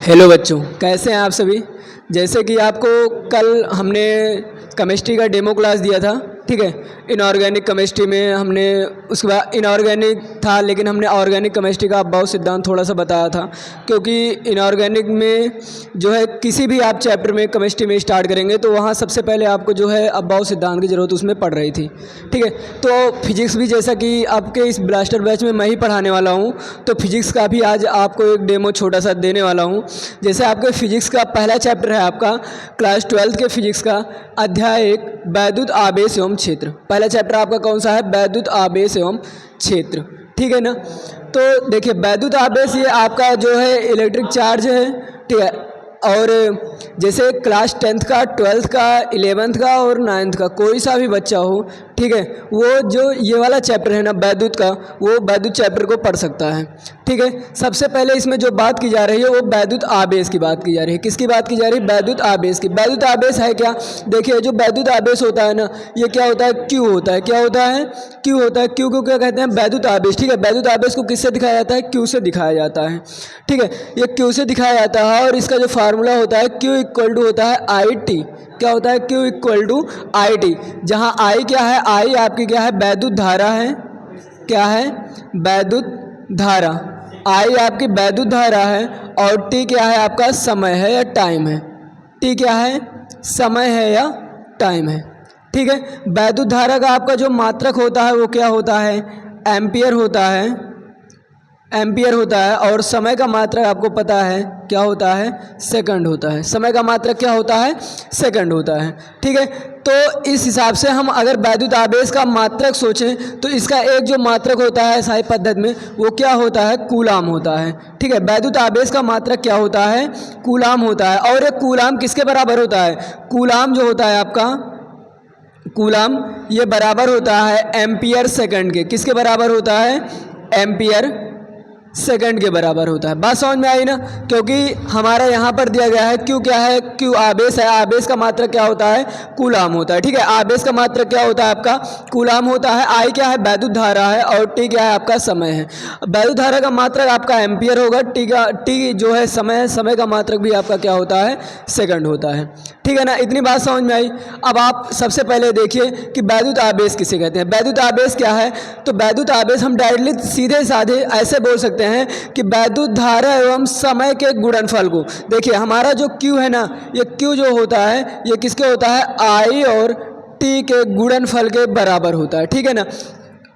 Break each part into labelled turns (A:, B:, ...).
A: Hello बच्चों, कैसे हैं आप सभी। जैसे कि आपको कल हमने केमिस्ट्री का डेमो क्लास दिया था, ठीक है। इनऑर्गेनिक केमिस्ट्री में हमने उसके बाद इनऑर्गेनिक था, लेकिन हमने ऑर्गेनिक केमिस्ट्री का अपवाह सिद्धांत थोड़ा सा बताया था, क्योंकि इनऑर्गेनिक में जो है किसी भी आप चैप्टर में केमिस्ट्री में स्टार्ट करेंगे तो वहाँ सबसे पहले आपको जो है अपवाह सिद्धांत की ज़रूरत उसमें पड़ रही थी, ठीक है। तो फिजिक्स भी जैसा कि आपके इस ब्लास्टर बैच में मैं ही पढ़ाने वाला हूँ, तो फिजिक्स का भी आज आपको एक डेमो छोटा सा देने वाला हूँ। जैसे आपके फिजिक्स का पहला चैप्टर है आपका क्लास 12 के फिजिक्स का अध्याय 1 वैद्युत आवेश एवं क्षेत्र। पहला चैप्टर आपका कौन सा है? वैद्युत आवेश एवं क्षेत्र, ठीक है ना। तो देखिए, वैद्युत आवेश ये आपका जो है इलेक्ट्रिक चार्ज है, ठीक है। और जैसे क्लास 10th का, 12th का, 11th का और 9th का कोई सा भी बच्चा हो, ठीक है, वो जो ये वाला चैप्टर है ना वैद्युत का, वो वैद्युत चैप्टर को पढ़ सकता है, ठीक है। सबसे पहले इसमें जो बात की जा रही है वो वैद्युत आवेश की बात की जा रही है। किसकी बात की जा रही है? वैद्युत आवेश की। वैद्युत आवेश है क्या? देखिए, जो वैद्युत आवेश होता है ना, ये क्या होता है? क्यू होता है। क्या होता है? क्यू होता है। क्यू को क्या कहते हैं? वैद्युत आवेश, ठीक है। वैद्युत आवेश को किससे दिखाया जाता है? क्यू से दिखाया जाता है, ठीक है। ये क्यू से दिखाया जाता है और इसका जो फार्मूला होता है Q इक्वल टू होता है आई टी। क्या होता है? Q equal to I T, जहाँ आई क्या है? आई आपकी क्या है? वैद्युत धारा है। क्या है? वैद्युत धारा। आई आपकी वैद्युत धारा है और टी क्या है? आपका समय है या टाइम है। टी क्या है? समय है या टाइम है, ठीक है। वैद्युत धारा का आपका जो मात्रक होता है वो क्या होता है? एम्पियर होता है। एम्पियर होता है। और समय का मात्रक आपको पता है क्या होता है? सेकंड होता है। समय का मात्रक क्या होता है? सेकंड होता है, ठीक है। तो इस हिसाब से हम अगर वैद्युत आवेश का मात्रक सोचें तो इसका एक जो मात्रक होता है साई पद्धति में वो क्या होता है? कूलाम होता है, ठीक है। वैद्युत आवेश का मात्रक क्या होता है? कूलाम होता है। और ये कूलाम किसके बराबर होता है? कूलाम जो होता है आपका, कूलाम ये बराबर होता है एम्पियर सेकंड के। किसके बराबर होता है? एम्पियर सेकंड के बराबर होता है। बात समझ में आई ना? क्योंकि हमारा यहाँ पर दिया गया है क्यू क्या है? क्यू आवेश है। आवेश का मात्रक क्या होता है? कूलाम होता है, ठीक है। आवेश का मात्रक क्या होता है आपका? कूलाम होता है। आई क्या है? वैद्युत धारा है। और टी क्या है? आपका समय है। वैद्युत धारा का मात्रक आपका एम्पियर होगा। टी जो है समय है। समय का मात्रक भी आपका क्या होता है? सेकंड होता है, ठीक है ना। इतनी बात समझ में आई। अब आप सबसे पहले देखिए कि वैद्युत आवेश किसे कहते हैं। वैद्युत आवेश क्या है? तो वैद्युत आवेश हम डायरेक्टली सीधे साधे ऐसे बोल सकते हैं कि वैद्युत धारा एवं समय के गुणनफल को। देखिए, हमारा जो Q है ना, ये Q जो होता है ये किसके होता है? I और T के गुणनफल के बराबर होता है, ठीक है ना।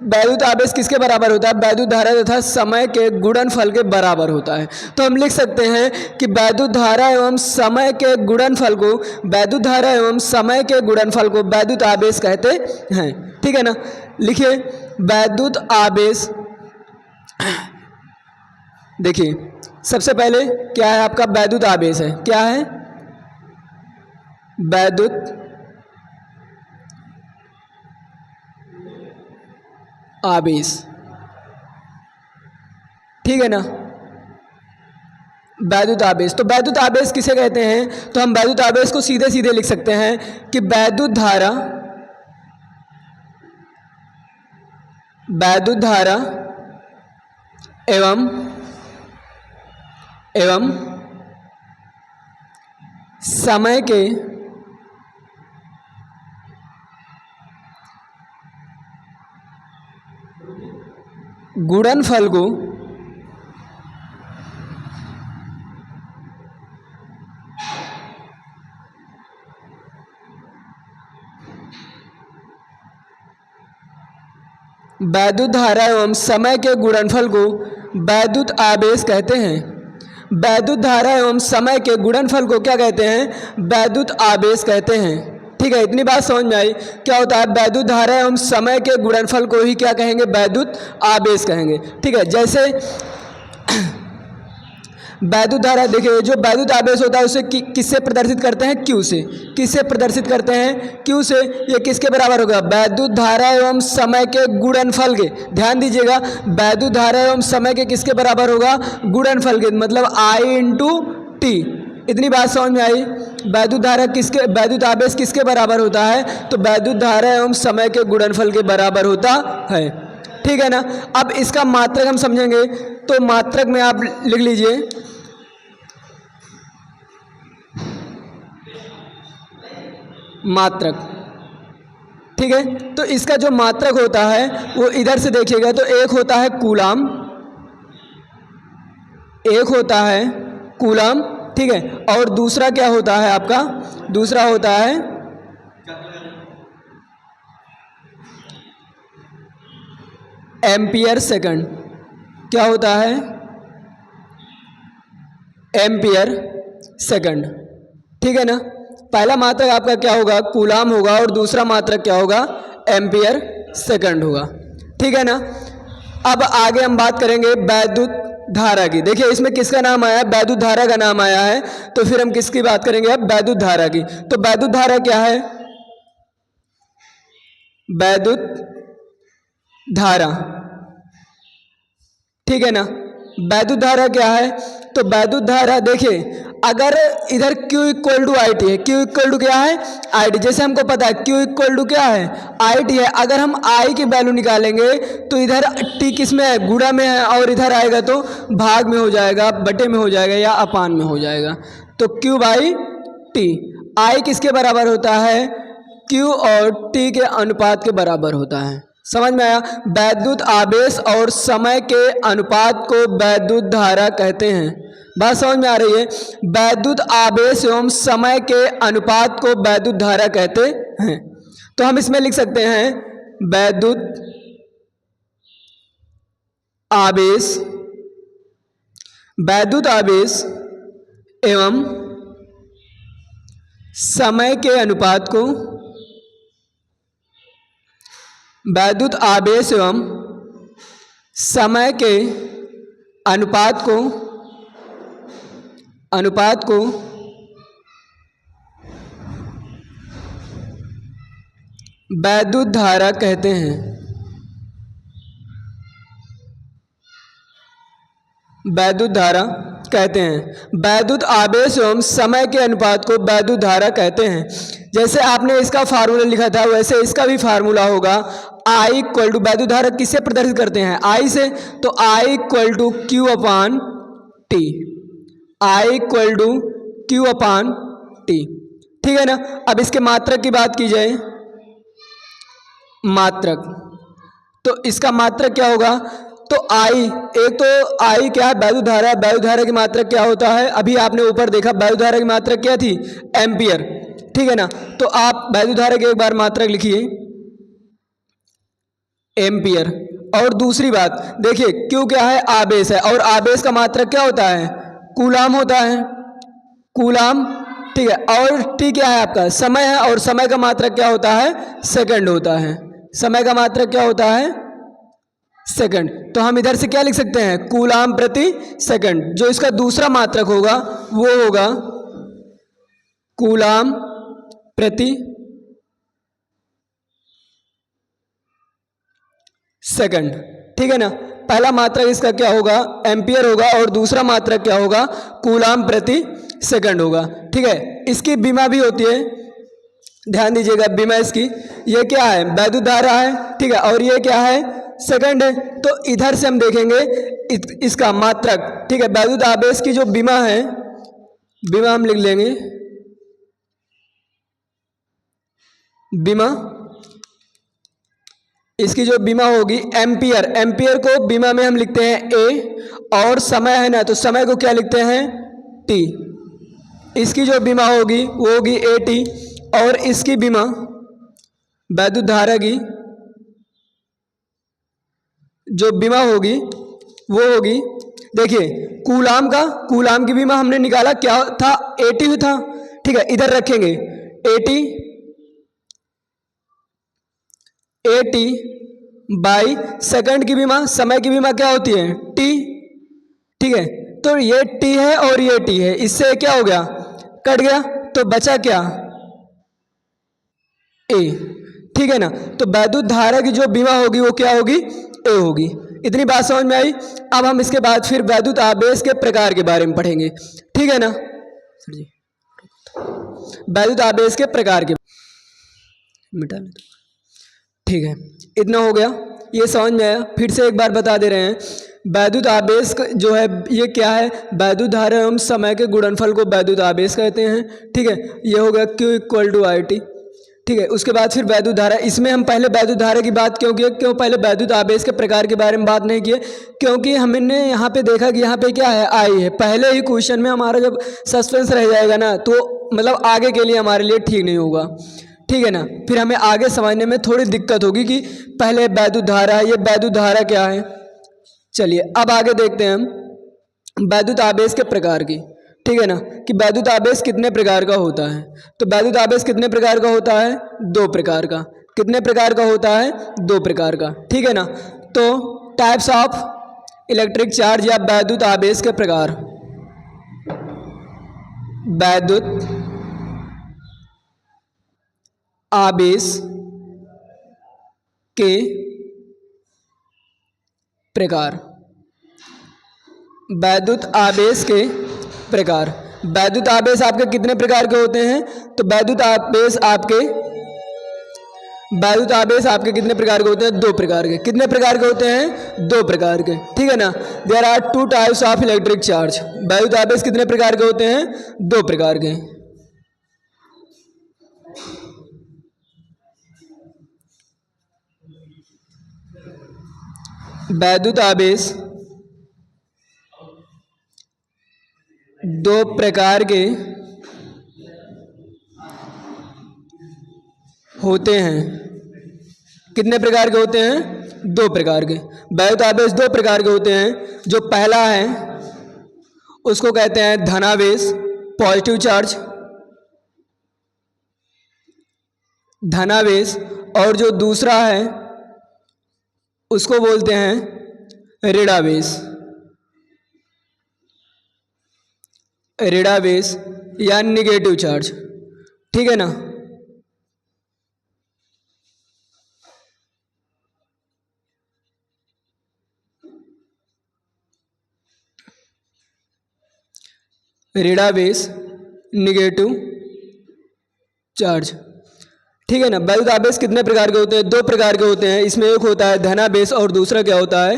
A: वैद्युत आवेश किसके बराबर होता है? वैद्युत धारा तथा समय के गुणनफल के बराबर होता है। तो हम लिख सकते हैं कि वैद्युत धारा एवं समय के गुणनफल को, वैद्युत धारा एवं समय के गुणनफल को वैद्युत आवेश कहते हैं, ठीक है ना। लिखिए, वैद्युत आवेश। देखिए, सबसे पहले क्या है आपका? वैद्युत आवेश है। क्या है? वैद्युत आवेश, ठीक है ना। वैद्युत आवेश, तो वैद्युत आवेश किसे कहते हैं? तो हम वैद्युत आवेश को सीधे सीधे लिख सकते हैं कि वैद्युत धारा, वैद्युत धारा एवं समय के गुणनफल को वैद्युत धारा एवं समय के गुणनफल को वैद्युत आवेश कहते हैं। वैद्युत धारा एवं समय के गुणनफल को क्या कहते हैं? वैद्युत आवेश कहते हैं, ठीक है। इतनी बात समझ में आई। क्या होता है? वैद्युत धारा एवं समय के गुणनफल को ही क्या कहेंगे? वैद्युत आवेश कहेंगे, ठीक है। जैसे वैद्युत धारा, देखिए, जो वैद्युत आवेश होता है उसे किससे प्रदर्शित करते हैं? Q से। किससे प्रदर्शित करते हैं? Q से। ये किसके बराबर होगा? वैद्युत धारा एवं समय के गुणनफल के। ध्यान दीजिएगा, वैद्युत धारा एवं समय के किसके बराबर होगा? गुणनफल के, मतलब I इंटू टी। इतनी बात समझ में आई। वैद्युत धारा किसके, वैद्युत आवेश किसके बराबर होता है? तो वैद्युत धारा एवं समय के गुणनफल के बराबर होता है, ठीक है ना। अब इसका मात्रक हम समझेंगे, तो मात्रक में आप लिख लीजिए मात्रक, ठीक है। तो इसका जो मात्रक होता है वो इधर से देखिएगा तो एक होता है कूलाम, एक होता है कूलाम, ठीक है। और दूसरा क्या होता है आपका, दूसरा होता है एम्पियर सेकंड। क्या होता है, एम्पियर सेकंड, ठीक है ना। पहला मात्रक आपका क्या होगा, कूलाम होगा, और दूसरा मात्रक क्या होगा, एम्पियर सेकंड होगा, ठीक है ना। अब आगे हम बात करेंगे वैद्युत धारा की। देखिए इसमें किसका नाम आया है, वैद्युत धारा का नाम आया है, तो फिर हम किसकी बात करेंगे अब, वैद्युत धारा की। तो वैद्युत धारा क्या है, वैद्युत धारा, ठीक है ना। वैद्युत धारा क्या है, तो वैद्युत धारा देखिए अगर इधर Q equal to I T है, Q इक्वल टू क्या है, आई टी, जैसे हमको पता है Q इक्वल टू क्या है, आई टी है। अगर हम I की वैल्यू निकालेंगे तो इधर T किस में है, गुणा में है, और इधर आएगा तो भाग में हो जाएगा, बटे में हो जाएगा, या अपान में हो जाएगा। तो Q बाई टी, I किसके बराबर होता है, Q और T के अनुपात के बराबर होता है। समझ में आया। वैद्युत आवेश और समय के अनुपात को वैद्युत धारा कहते हैं। बात समझ में आ रही है। वैद्युत आवेश एवं समय के अनुपात को वैद्युत धारा कहते हैं। तो हम इसमें लिख सकते हैं वैद्युत आवेश, वैद्युत आवेश एवं समय के अनुपात को, वैद्युत आवेश एवं समय के अनुपात को वैद्युत धारा कहते हैं। वैद्युत धारा कहते हैं। वैद्युत आवेश एवं समय के अनुपात को वैद्युत धारा कहते हैं। जैसे आपने इसका फार्मूला लिखा था वैसे इसका भी फार्मूला होगा, I इक्वल टू, वैद्युत धारा किससे प्रदर्शित करते हैं, I से, तो I equal to Q upon T, I equal to Q upon T, ठीक है ना। अब इसके मात्रक की बात की जाए, मात्रक, तो इसका मात्रक क्या होगा, तो I, एक तो I क्या है, वैद्युत धारा, वैद्युत धारा की मात्रक क्या होता है, अभी आपने ऊपर देखा वैद्युत धारा की मात्रक क्या थी, एम्पियर, ठीक है ना। तो आप वैद्युत धारा की एक बार मात्रक लिखिए, एम्पियर। और दूसरी बात देखिए Q क्या है, आवेश है, और आवेश का मात्रक क्या होता है, कूलाम होता है, कूलाम, ठीक है। और T क्या है आपका, समय है, और समय का मात्रक क्या होता है, सेकंड होता है, समय का मात्रक क्या होता है, सेकंड। तो हम इधर से क्या लिख सकते हैं, कूलाम प्रति सेकंड। जो इसका दूसरा मात्रक होगा वो होगा कूलाम प्रति सेकंड, ठीक है ना। पहला मात्रक इसका क्या होगा, एम्पियर होगा, और दूसरा मात्रक क्या होगा, कूलाम प्रति सेकंड होगा, ठीक है। इसकी बीमा भी होती है, ध्यान दीजिएगा, बीमा इसकी, ये क्या है, वैद्युत धारा है, ठीक है, और ये क्या है, सेकंड है। तो इधर से हम देखेंगे इसका मात्रक, ठीक है। वैद्युत आवेश की जो बीमा है, बीमा हम लिख लेंगे, बीमा, इसकी जो बीमा होगी एम्पियर, एम्पियर को बीमा में हम लिखते हैं ए, और समय है ना, तो समय को क्या लिखते हैं, टी। इसकी जो बीमा होगी वो होगी ए टी, और इसकी बीमा वैद्युत धारा की जो बीमा होगी वो होगी, देखिए कूलाम का, कूलाम की बीमा हमने निकाला क्या था, 80 था, ठीक है। इधर रखेंगे 80 बाई सेकंड की बीमा, समय की बीमा क्या होती है, टी, ठीक है। तो ये टी है और ये टी है, इससे क्या हो गया, कट गया, तो बचा क्या, ए, ठीक है ना। तो वैद्युत धारा की जो बीमा होगी वो क्या होगी, ए होगी। इतनी बात समझ में आई। अब हम इसके बाद फिर वैद्युत आवेश के प्रकार के बारे में पढ़ेंगे, ठीक है ना सर जी। वैद्युत आवेश के प्रकार के मिटा ले, ठीक है। इतना हो गया, ये समझ में आया। फिर से एक बार बता दे रहे हैं, वैद्युत आवेश जो है ये क्या है, वैद्युत धारा एवं समय के गुणनफल को वैद्युत आवेश कहते हैं, ठीक है। ये हो गया Q equal to I T, ठीक है। उसके बाद फिर वैद्युत धारा, इसमें हम पहले वैद्युत धारा की बात क्यों किए, क्यों पहले वैद्युत आवेश के प्रकार के बारे में बात नहीं किए, क्योंकि हमने यहाँ पे देखा कि यहाँ पे क्या है, आई है। पहले ही क्वेश्चन में हमारा जब सस्पेंस रह जाएगा ना, तो मतलब आगे के लिए हमारे लिए ठीक नहीं होगा, ठीक है ना। फिर हमें आगे समझने में थोड़ी दिक्कत होगी कि पहले वैद्युत धारा, ये वैद्युत धारा क्या है। चलिए अब आगे देखते हैं हम वैद्युत आवेश के प्रकार की, ठीक है ना, कि वैद्युत आवेश कितने प्रकार का होता है। तो वैद्युत आवेश कितने प्रकार का होता है, 2 प्रकार का। कितने प्रकार का होता है, 2 प्रकार का, ठीक है ना। तो टाइप्स ऑफ इलेक्ट्रिक चार्ज या वैद्युत आवेश के प्रकार। वैद्युत आवेश के प्रकार। वैद्युत आवेश के प्रकार। वैद्युत आवेश आपके कितने प्रकार के होते हैं, तो वैद्युत आवेश आपके कितने प्रकार के होते हैं, 2 प्रकार के। कितने प्रकार के होते हैं, 2 प्रकार के, ठीक है ना। There are 2 types of electric charge. वैद्युत आवेश कितने प्रकार के होते हैं, 2 प्रकार के। वैद्युत आवेश 2 प्रकार के होते हैं। कितने प्रकार के होते हैं, 2 प्रकार के। वैद्युत आवेश 2 प्रकार के होते हैं। जो पहला है उसको कहते हैं धनावेश, पॉजिटिव चार्ज, धनावेश। और जो दूसरा है उसको बोलते हैं ऋणावेश, ऋणावेश या निगेटिव चार्ज, ठीक है ना। ऋणावेश, निगेटिव चार्ज, ठीक है ना। वैद्युत आवेश कितने प्रकार के होते हैं, 2 प्रकार के होते हैं। इसमें एक होता है धनावेश और दूसरा क्या होता है,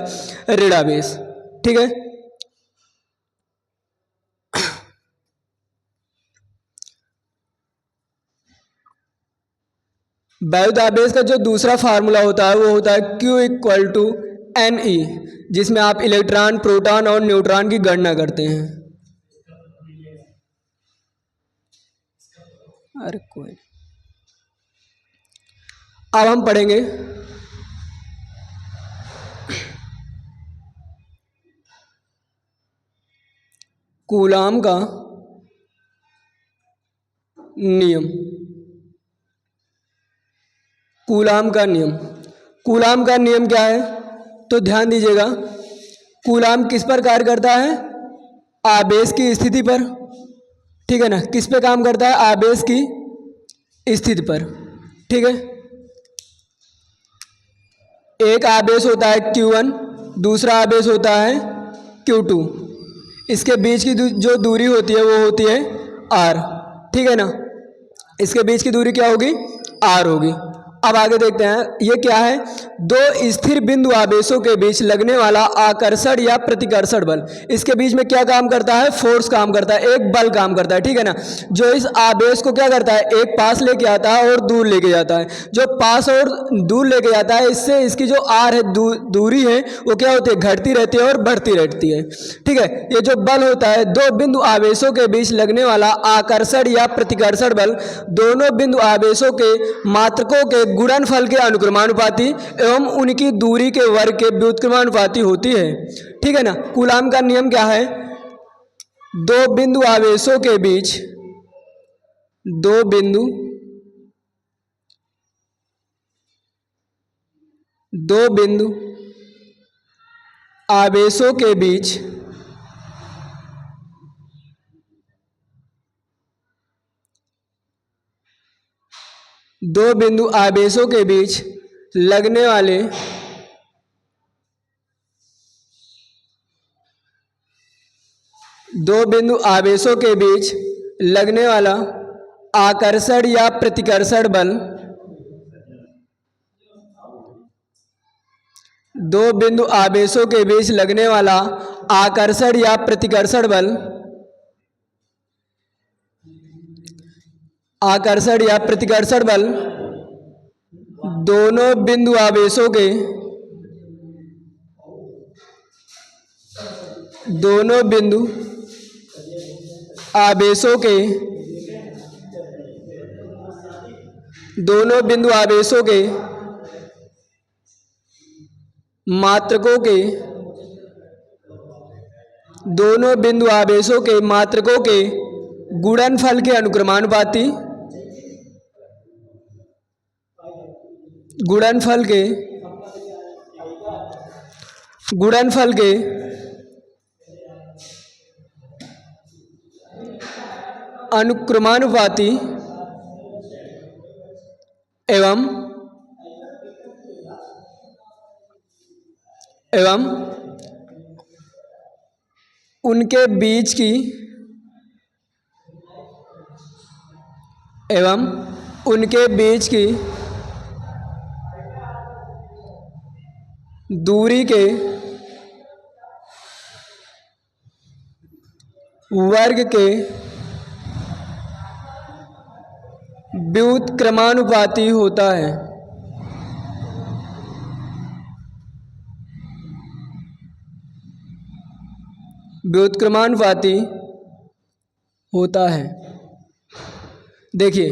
A: ऋणावेश, ठीक है। वैद्युत आवेश का जो दूसरा फार्मूला होता है वो होता है Q=NE, जिसमें आप इलेक्ट्रॉन, प्रोटॉन और न्यूट्रॉन की गणना करते हैं। अरे कोई, अब हम पढ़ेंगे कूलाम का नियम। कूलाम का नियम, कूलाम का नियम क्या है, तो ध्यान दीजिएगा। कूलाम किस पर कार्य करता है, आवेश की स्थिति पर, ठीक है ना। किस पे काम करता है, आवेश की स्थिति पर, ठीक है। एक आवेश होता है Q1, दूसरा आवेश होता है Q2। इसके बीच की जो दूरी होती है वो होती है R, ठीक है ना। इसके बीच की दूरी क्या होगी, R होगी। अब आगे देखते हैं ये क्या है, 2 स्थिर बिंदु आवेशों के बीच लगने वाला आकर्षण या प्रतिकर्षण बल। इसके बीच में क्या काम करता है, फोर्स काम करता है, एक बल काम करता है, ठीक है ना। जो इस आवेश को क्या करता है, एक पास लेके आता है और दूर लेके जाता है। जो पास और दूर लेके जाता है, इससे इसकी जो आर है, दूरी है, वो क्या होती है, घटती रहती है और बढ़ती रहती है, ठीक है। ये जो बल होता है 2 बिंदु आवेशों के बीच लगने वाला आकर्षण या प्रतिकर्षण बल, दोनों बिंदु आवेशों के मात्रकों के गुणनफल के अनुक्रमानुपाती एवं उनकी दूरी के वर्ग के व्युत्क्रमानुपाती होती है, ठीक है ना। कूलाम का नियम क्या है, 2 बिंदु आवेशों के बीच, 2 बिंदु आवेशों के बीच लगने वाले आकर्षण या प्रतिकर्षण बल, 2 बिंदु आवेशों के बीच लगने वाला आकर्षण या प्रतिकर्षण बल दोनों बिंदु आवेशों के दोनों बिंदु आवेशों के दोनों बिंदु आवेशों के मात्रकों के दोनों बिंदु आवेशों के मात्रकों के गुणनफल के अनुक्रमानुपाती गुणनफल के अनुक्रमानुपाती एवं उनके बीच की दूरी के वर्ग के व्युत्क्रमानुपाती होता है। व्युत्क्रमानुपाती होता है। देखिए,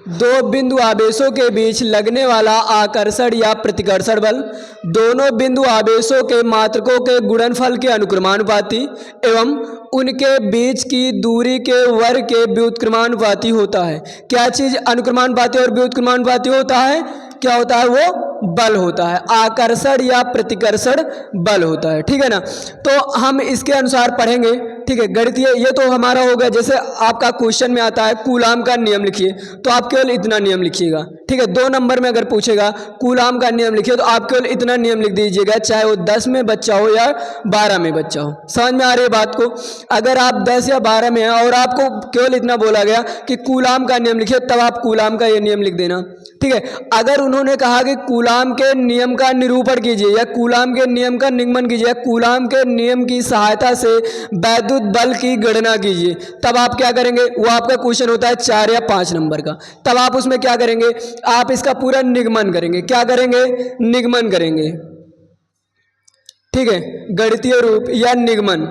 A: दो बिंदु आवेशों के बीच लगने वाला आकर्षण या प्रतिकर्षण बल दोनों बिंदु आवेशों के मात्रकों के गुणनफल के अनुक्रमानुपाती एवं उनके बीच की दूरी के वर्ग के व्युत्क्रमानुपाती होता है। क्या चीज अनुक्रमानुपाती और व्युत्क्रमानुपाती होता है? क्या होता है? वो बल होता है, आकर्षण या प्रतिकर्षण बल होता है। ठीक है ना। तो हम इसके अनुसार पढ़ेंगे। ठीक है, गणितीय ये तो हमारा हो गया। जैसे आपका क्वेश्चन में आता है कूलाम का नियम लिखिए, तो आप केवल इतना नियम लिखिएगा। ठीक है, 2 नंबर में अगर पूछेगा कूलाम का नियम लिखिए, तो आप केवल इतना नियम लिख दीजिएगा, चाहे वो 10 में बच्चा हो या 12 में बच्चा हो। समझ में आ रही है बात को? अगर आप 10 या 12 में हैं और आपको केवल इतना बोला गया कि कूलाम का नियम लिखिए, तब आप कूलाम का ये नियम लिख देना। ठीक है, अगर उन्होंने कहा कि कूलाम के नियम का निरूपण कीजिए या कूलाम के नियम का निगमन कीजिए, कूलाम के नियम की सहायता से वैद्युत बल की गणना कीजिए, तब आप क्या करेंगे? वो आपका क्वेश्चन होता है 4 या 5 नंबर का। तब आप उसमें क्या करेंगे? आप इसका पूरा निगमन करेंगे। क्या करेंगे? निगमन करेंगे। ठीक है, गणितीय रूप या निगमन।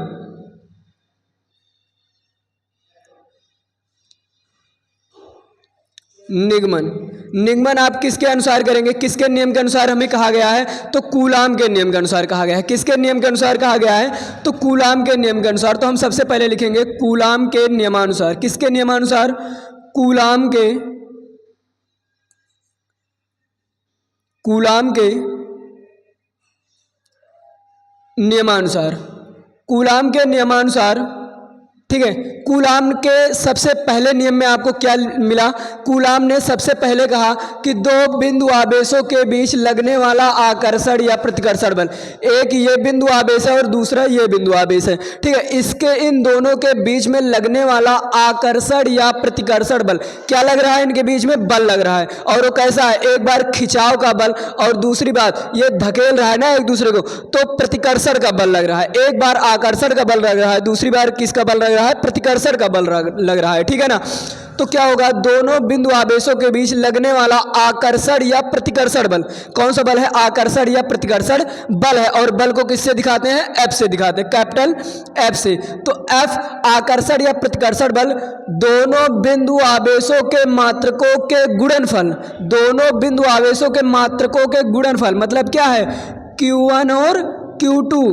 A: निगमन आप किसके अनुसार करेंगे? किसके नियम के अनुसार हमें कहा गया है? तो कूलाम के नियम के अनुसार कहा गया है। किसके नियम के अनुसार कहा गया है? तो कूलाम के नियम के अनुसार। तो हम सबसे पहले लिखेंगे कूलाम के नियमानुसार। किसके नियमानुसार? कूलाम के नियमानुसार। कूलाम के नियमानुसार। ठीक है, कूलाम के सबसे पहले नियम में आपको क्या मिला? कूलाम ने सबसे पहले कहा कि दो बिंदु आवेशों के बीच लगने वाला आकर्षण या प्रतिकर्षण बल, एक ये बिंदु आवेश है और दूसरा ये बिंदु आवेश है। ठीक है, इसके इन दोनों के बीच में लगने वाला आकर्षण या प्रतिकर्षण बल क्या लग रहा है? इनके बीच में बल लग रहा है। और वो कैसा है? एक बार खिंचाव का बल और दूसरी बात ये धकेल रहा है ना एक दूसरे को, तो प्रतिकर्षण का बल लग रहा है। एक बार आकर्षण का बल लग रहा है, दूसरी बार किसका बल लग रहा है? प्रतिकर्षण का बल लग रहा है। ठीक है ना। तो क्या होगा? दोनों बिंदु आवेशों के बीच लगने वाला आकर्षण या प्रतिकर्षण बल कौन सा बल है? आकर्षण या प्रतिकर्षण बल है। और बल को किससे दिखाते हैं? एफ से दिखाते हैं, कैपिटल एफ से। तो एफ आकर्षण या प्रतिकर्षण बल दोनों बिंदु आवेशों के मात्रकों के गुणनफल, दोनों बिंदु आवेशों के मात्रकों के गुणनफल मतलब क्या है? Q1 और Q2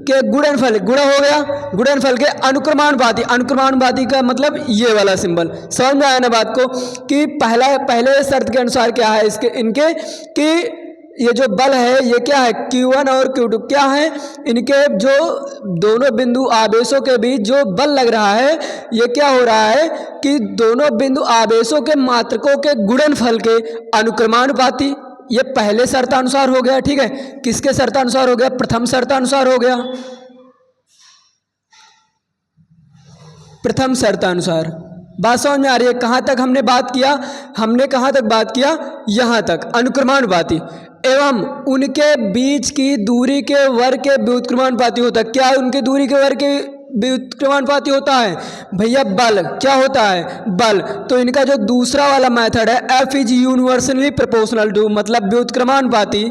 A: के गुणनफल, गुणा हो गया, गुणनफल के अनुक्रमानुपाती। अनुक्रमानुपाती का मतलब ये वाला सिंबल। समझ में आया ना बात को? कि पहले शर्त के अनुसार क्या है इनके कि ये जो बल है ये क्या है? Q1 और Q2 क्या है? इनके जो दोनों बिंदु आवेशों के बीच जो बल लग रहा है ये क्या हो रहा है कि दोनों बिंदु आवेशों के मात्रकों के गुणनफल के अनुक्रमानुपाती। ये पहले शर्तानुसार हो गया। ठीक है, किसके शर्तानुसार हो गया? प्रथम शर्तानुसार हो गया। प्रथम शर्तानुसार। बात समझ में आ रही है? कहाँ तक हमने बात किया? हमने कहाँ तक बात किया? यहाँ तक, अनुक्रमानुपाती एवं उनके बीच की दूरी के वर्ग के व्युत्क्रमानुपाती होता है। क्या उनके दूरी के वर्ग के व्युत्क्रमानुपाती होता है भैया बल, क्या होता है बल। तो इनका जो दूसरा वाला मेथड है F is universally proportional to, मतलब व्युत्क्रमानुपाती,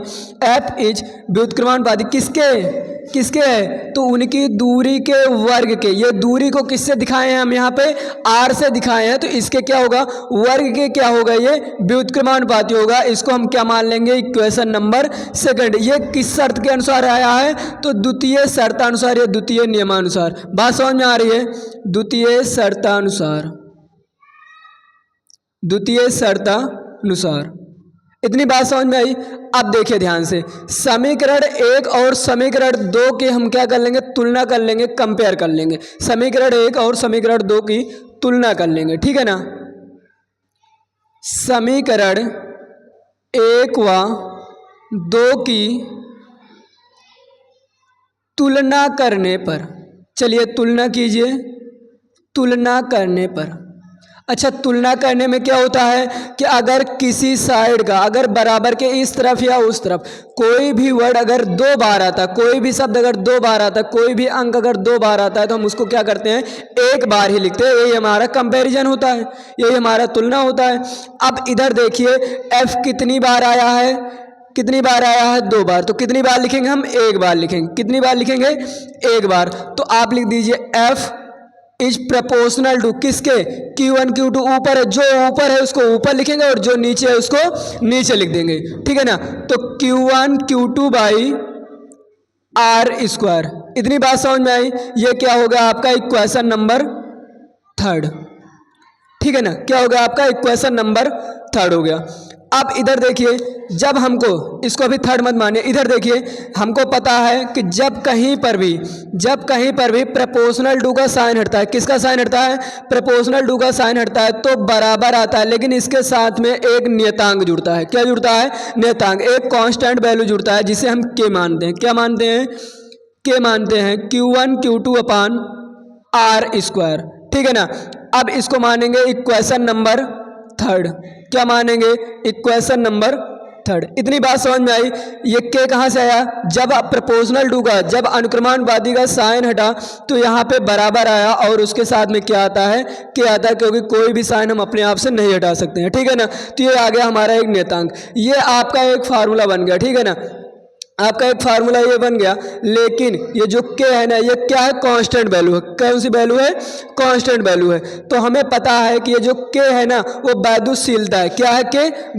A: F इज व्युत्क्रमानुपाती किसके किसके है, तो उनकी दूरी के वर्ग के। ये दूरी को किससे दिखाए हैं हम यहाँ पे r से दिखाए हैं, तो इसके क्या होगा वर्ग के क्या होगा, ये व्युत्क्रमानुपाती होगा। इसको हम क्या मान लेंगे इक्वेशन नंबर सेकंड। ये किस शर्त के अनुसार आया है, तो द्वितीय शर्तानुसार या द्वितीय नियमानुसार। बात समझ में आ रही है, द्वितीय शर्तानुसार, द्वितीय शर्तानुसार। इतनी बात समझ में आई। अब देखिए ध्यान से, समीकरण 1 और समीकरण 2 की हम क्या कर लेंगे तुलना कर लेंगे, कंपेयर कर लेंगे। समीकरण 1 और समीकरण 2 की तुलना कर लेंगे, ठीक है ना। समीकरण 1 व 2 की तुलना करने पर, चलिए तुलना कीजिए, तुलना करने पर। अच्छा, तुलना करने में क्या होता है कि अगर किसी साइड का, अगर बराबर के इस तरफ या उस तरफ कोई भी वर्ड अगर 2 बार आता, कोई भी शब्द अगर 2 बार आता, कोई भी अंक अगर 2 बार आता है, तो हम उसको क्या करते हैं 1 बार ही लिखते हैं। यही हमारा कंपैरिजन होता है, यही हमारा तुलना होता है। अब इधर देखिए F कितनी बार आया है, कितनी बार आया है 2 बार, तो कितनी बार लिखेंगे हम 1 बार लिखेंगे। कितनी बार लिखेंगे 1 बार। तो आप लिख दीजिए F इज प्रपोर्शनल टू किसके, Q1 Q2 ऊपर है, जो ऊपर है उसको ऊपर लिखेंगे और जो नीचे है उसको नीचे लिख देंगे, ठीक है ना। तो Q1 Q2 by R square. इतनी बात समझ में आई। ये क्या होगा आपका इक्वेशन नंबर 3, ठीक है ना। क्या हो गया आपका इक्वेशन नंबर 3 हो गया। अब इधर देखिए, जब हमको, इसको अभी 3 मत मानिए, इधर देखिए हमको पता है कि जब कहीं पर भी प्रपोर्शनल टू का साइन हटता है, किसका साइन हटता है प्रपोर्शनल टू का साइन हटता है, तो बराबर आता है, लेकिन इसके साथ में एक नियतांक जुड़ता है। क्या जुड़ता है नियतांक, एक कांस्टेंट वैल्यू जुड़ता है जिसे हम K मानते हैं। क्या मानते हैं K मानते हैं, Q1 Q2 upon R square, ठीक है ना। अब इसको मानेंगे इक्वेशन नंबर 3, क्या मानेंगे इक्वेशन नंबर 3। इतनी बात समझ में आई। ये K कहाँ से आया, जब आप प्रपोर्शनल टू का, जब अनुक्रमानुपाती का साइन हटा तो यहाँ पे बराबर आया और उसके साथ में क्या आता है K आता है, क्योंकि कोई भी साइन हम अपने आप से नहीं हटा सकते हैं, ठीक है ना। तो ये आ गया हमारा एक नियतांक, ये आपका एक फार्मूला बन गया, ठीक है ना। आपका एक फार्मूला ये बन गया। लेकिन ये जो K है ना, ये क्या है कांस्टेंट वैल्यू है। कौन सी वैल्यू है कांस्टेंट वैल्यू है। तो हमें पता है कि ये जो K है ना वो वैद्युशीलता है। क्या है K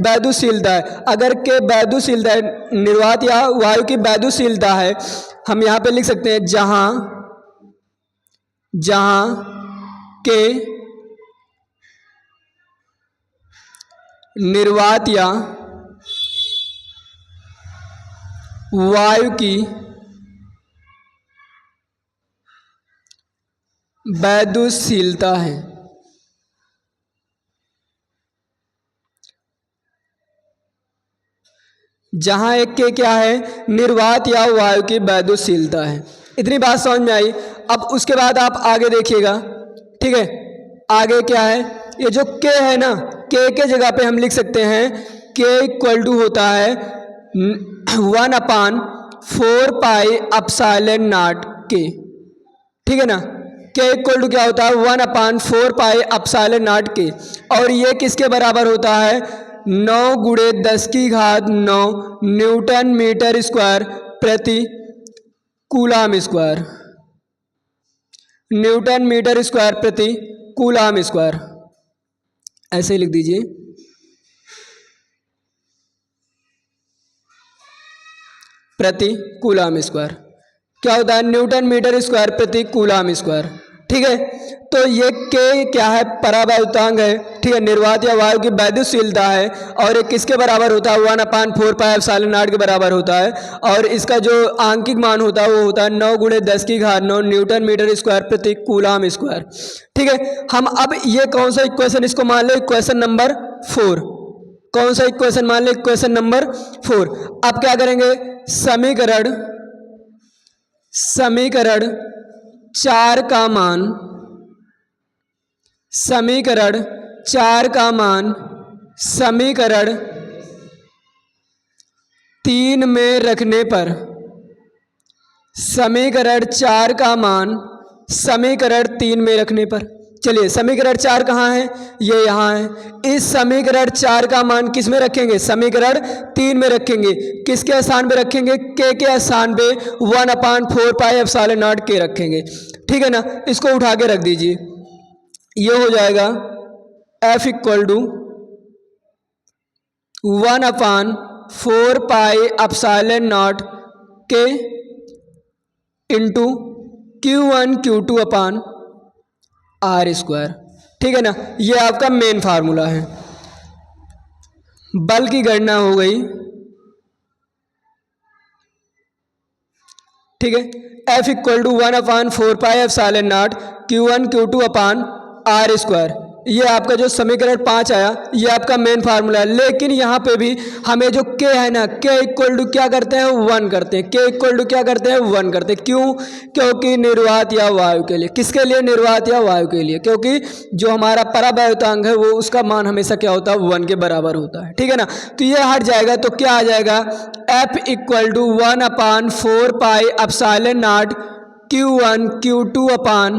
A: वैद्युशीलता है। अगर K वैद्युशीलता है, निर्वात या वायु की वैद्युशीलता है, हम यहाँ पे लिख सकते हैं जहाँ K निर्वात या वायु की वैद्युशीलता है, जहां एक के क्या है निर्वात या वायु की वैद्युशीलता है। इतनी बात समझ में आई। अब उसके बाद आप आगे देखिएगा, ठीक है। आगे क्या है, ये जो K है ना, K के जगह पे हम लिख सकते हैं K इक्वल टू होता है 1/4 पाई एप्सिलॉन नॉट K, ठीक है ना। K इक्वल टू क्या होता है 1/4 पाई एप्सिलॉन नॉट K, और ये किसके बराबर होता है 9 गुणे 10 की घात 9 न्यूटन मीटर स्क्वायर प्रति coulomb square, newton metre square प्रति कूलाम स्क्वायर। ऐसे लिख दीजिए, प्रति कूलाम स्क्वायर। क्या होता है न्यूटन मीटर स्क्वायर प्रति कूलाम स्क्वायर, ठीक है। तो ये K क्या है परावैद्युतांक है, ठीक है, निर्वात या वायु की वैद्युशीलता है, और ये किसके बराबर होता है 1/4 पाई एप्सिलॉन नॉट के बराबर होता है, और इसका जो आंकिक मान होता है वो होता है 9 गुणे 10 की घात 9 न्यूटन मीटर स्क्वायर प्रति कूलाम स्क्वायर, ठीक है। हम अब ये कौन सा इक्वेशन इसको मान लो इक्वेशन नंबर 4, कौन सा इक्वेशन मान लो इक्वेशन नंबर 4। अब क्या करेंगे समीकरण 4 का मान, समीकरण 4 का मान समीकरण 3 में रखने पर, समीकरण 4 का मान समीकरण 3 में रखने पर। चलिए समीकरण 4 कहाँ है, ये यहाँ है। इस समीकरण 4 का मान किस में रखेंगे, समीकरण 3 में रखेंगे। किसके स्थान पे रखेंगे, के स्थान पे 1/4πε0 के रखेंगे, ठीक है ना। इसको उठा के रख दीजिए, ये हो जाएगा F इक्वल टू 1/4πε0 के into Q1 Q2 upon R square, ठीक है ना। ये आपका मेन फार्मूला है। बल की गणना हो गई, ठीक है। F equal to 1/4πε0 Q1 Q2 upon R square, ये आपका जो समीकरण 5 आया, ये आपका मेन फार्मूला है। लेकिन यहाँ पे भी हमें जो k है ना, k इक्वल टू क्या करते हैं, 1 करते हैं। k इक्वल टू क्या करते हैं, 1 करते हैं। क्यों, क्योंकि निर्वात या वायु के लिए। किसके लिए, निर्वात या वायु के लिए, क्योंकि जो हमारा परावैद्युतांक है वो उसका मान हमेशा क्या होता है, 1 के बराबर होता है, ठीक है ना। तो ये हट जाएगा, तो क्या आ जाएगा, F equal to 1/4πε0 Q1 Q2 upon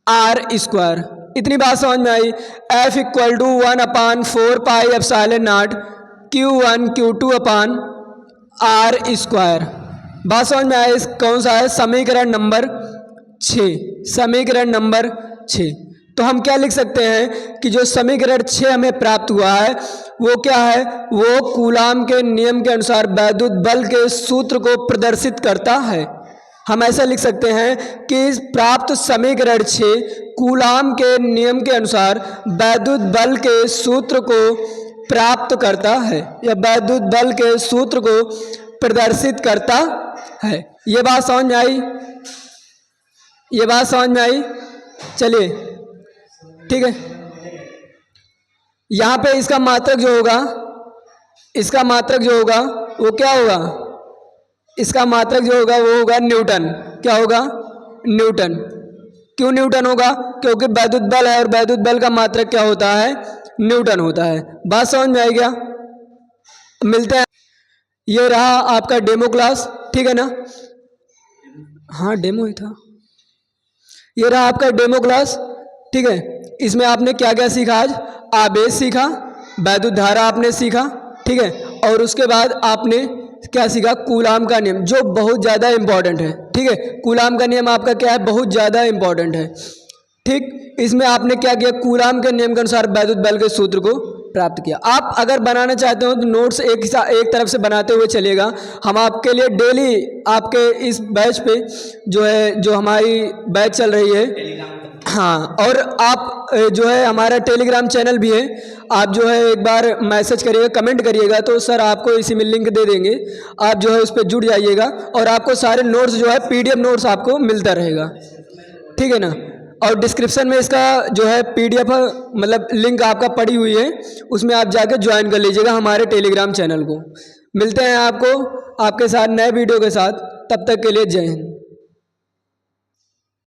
A: R square. इतनी बात समझ में आई। F equal to 1/4πε0 Q1 Q2 upon R square. बात समझ में आई। कौन सा है, समीकरण नंबर 6, समीकरण नंबर 6। तो हम क्या लिख सकते हैं कि जो समीकरण 6 हमें प्राप्त हुआ है वो क्या है, वो कूलाम के नियम के अनुसार वैद्युत बल के सूत्र को प्रदर्शित करता है। हम ऐसा लिख सकते हैं कि प्राप्त समीकरण 6 कूलाम के नियम के अनुसार वैद्युत बल के सूत्र को प्राप्त करता है, या वैद्युत बल के सूत्र को प्रदर्शित करता है। ये बात समझ में आई, ये बात समझ में आई। चलिए ठीक है, यहाँ पे इसका मात्रक जो होगा, इसका मात्रक जो होगा वो क्या होगा, इसका मात्रक जो होगा वो होगा न्यूटन। क्या होगा, न्यूटन। क्यों न्यूटन होगा, क्योंकि वैद्युत बल है और वैद्युत बल का मात्रक क्या होता है, न्यूटन होता है। बात समझ में आई क्या, मिलते हैं। ये रहा आपका डेमो क्लास, ठीक है ना। हाँ डेमो ही था। ये रहा आपका डेमो क्लास, ठीक है। इसमें आपने क्या क्या सीखा आज, आवेश सीखा, वैद्युत धारा आपने सीखा, ठीक है। और उसके बाद आपने क्या सीखा, कूलाम का नियम, जो बहुत ज़्यादा इंपॉर्टेंट है, ठीक है। कूलाम का नियम आपका क्या है, बहुत ज़्यादा इंपॉर्टेंट है, ठीक। इसमें आपने क्या किया, कूलाम के नियम के अनुसार वैद्युत बल के सूत्र को प्राप्त किया। आप अगर बनाना चाहते हो तो नोट्स एक तरफ से बनाते हुए चलिएगा। हम आपके लिए डेली आपके इस बैच पे जो है, जो हमारी बैच चल रही है, हाँ, और आप जो है हमारा टेलीग्राम चैनल भी है, आप जो है एक बार मैसेज करिएगा, कमेंट करिएगा, तो सर आपको इसी में लिंक दे देंगे। आप जो है उस पर जुड़ जाइएगा और आपको सारे नोट्स जो है PDF नोट्स आपको मिलता रहेगा, ठीक है ना। और डिस्क्रिप्शन में इसका जो है PDF मतलब लिंक आपका पड़ी हुई है, उसमें आप जाके ज्वाइन कर लीजिएगा हमारे टेलीग्राम चैनल को। मिलते हैं आपको आपके साथ नए वीडियो के साथ, तब तक के लिए जय हिंद।